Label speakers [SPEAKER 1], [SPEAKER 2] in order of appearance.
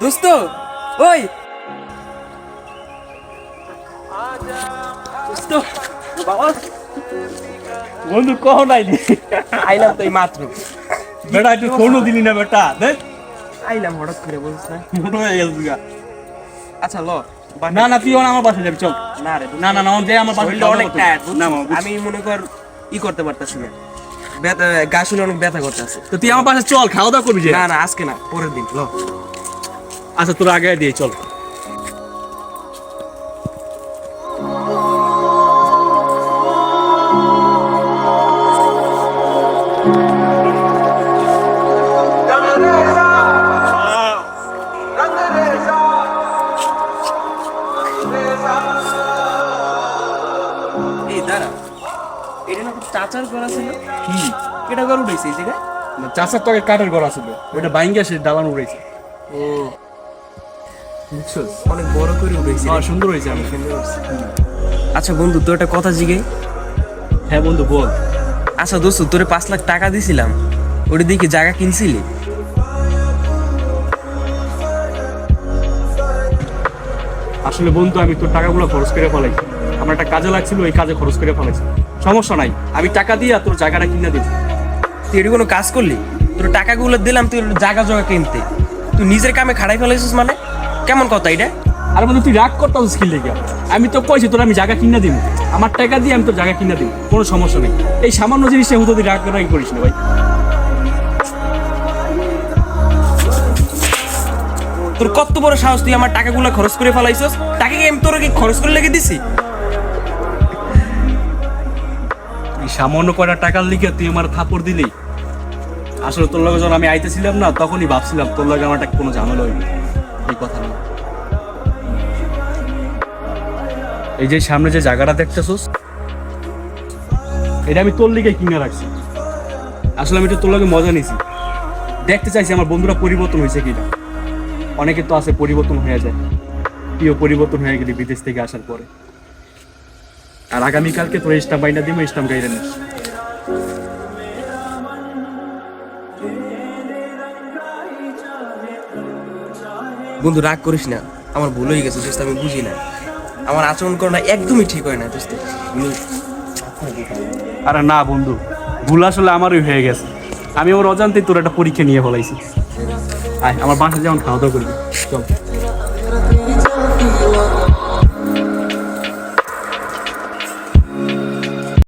[SPEAKER 1] দোস্ত ওই দোস্ত বাবা
[SPEAKER 2] বন্ধু কহ নাই দি
[SPEAKER 1] আইলাম তো এই মাত্র।
[SPEAKER 2] বেটা একটু ফোনও দিলি না বেটা দেখ
[SPEAKER 1] আইলাম হঠাৎ করে বলছিস না।
[SPEAKER 2] মোটো হয়ে গেল তুই
[SPEAKER 1] আচ্ছা ল
[SPEAKER 2] না না তুই আমার বাসা যাবি চল
[SPEAKER 1] না রে
[SPEAKER 2] না না না যে আমার বাসা
[SPEAKER 1] শরীরটা অনেক টায়ার্ড
[SPEAKER 2] না
[SPEAKER 1] আমি মনে কর করতে পারতাছি না, ব্যথা গা শুনে অনেক ব্যথা করতেছে।
[SPEAKER 2] তো তুই আমার বাসা চল খাওয়া দাওয়া করবি যে
[SPEAKER 1] না না আজকে না পরের দিন ল।
[SPEAKER 2] আচ্ছা তোর আগে দিয়ে চল
[SPEAKER 1] এই দাঁড়া, এটা না চাচার ঘর ছিল কি? এটা ঘর উঠেছে এই জায়গায়?
[SPEAKER 2] চাষার তো আগে কাঠের ঘর আসবে ওইটা বাইঙ্গা সে দালান উড়েছে।
[SPEAKER 1] ও
[SPEAKER 2] বুঝছস
[SPEAKER 1] অনেক বড় করে উঠেছে।
[SPEAKER 2] হ্যাঁ সুন্দর হয়েছে আমি
[SPEAKER 1] আচ্ছা বন্ধু তোর একটা কথা জিগে।
[SPEAKER 2] হ্যাঁ বন্ধু বল
[SPEAKER 1] আচ্ছা দোস্ত তোরে 5 লাখ টাকা দিছিলাম, ওটা দিয়ে কি জায়গা কিনছিলি?
[SPEAKER 2] আসলে বন্ধু আমি তোর টাকাগুলো খরচ করে ফেলাইছি, আমার একটা কাজে লাগছিল ওই কাজে খরচ করে ফেলাইছি। সমস্যা নাই, আমি টাকা দিয়ে তোর জায়গাটা কিনে দিই।
[SPEAKER 1] তুই এটি কোনো কাজ করলি? তোর টাকাগুলো দিলাম তুই জায়গা জগা কিনতে, তুই নিজের কামে খাড়াই ফেলাইছিস মানে কেমন কথা এটা?
[SPEAKER 2] আর বন্ধু তুই রাগ করতাম স্কিল লেগে, আমি তো কইছি তোর আমি জায়গা কিনে দিব, আমার টাকা দিয়ে আমি তোর জায়গা কিনে দিব, কোনো সমস্যা নেই। এই সামান্য জিনিসটা হুতো তুই রাগ রাগ করিস না ভাই।
[SPEAKER 1] তোর কত বড় সাহস তুই আমার টাকাগুলো খরচ করে ফেলাইছিস? টাকা কি আমি তোর কি খরচ করে লেগে দিছি?
[SPEAKER 2] এই সামান্য কয়টা টাকার লিগে তুই আমার থাপড় দিলি। আসলে তোর লগে যখন আমি আইতেছিলাম না তখনই ভাবছিলাম তোর লগে আমার কোনো ঝামেলা হইনি, এই কথা না। এই যে সামনে যে জায়গাটা দেখতেছস এটা আমি তোর লিগে কিনে রাখছি। আসলে আমি একটু তোর লগে মজা নিছি, দেখতে চাইছি আমার বন্ধুরা পরিবর্তন হয়েছে কিনা। অনেকে তো আছে পরিবর্তন হয়ে যায়, তুইও পরিবর্তন হয়ে গেলি বিদেশ থেকে আসার পরে। আর আগামীকালকে তোর স্টাম্প বাইনা দিব, স্টাম্প গাইরে নিস।
[SPEAKER 1] বন্ধু রাগ করিস না, আমার ভুল হয়ে গেছে দোস্ত, আমি বুঝি না, আমার আচরণ করা একদমই ঠিক হয় না দোস্ত।
[SPEAKER 2] আরে না বন্ধু, ভুল আসলে আমারই হয়ে গেছে, আমি ওর অজান্তেই তোর একটা পরীক্ষা নিয়ে ফেলাইছি। আয় আমার বাসায় যেমন খাওয়া দাওয়া করবি চল।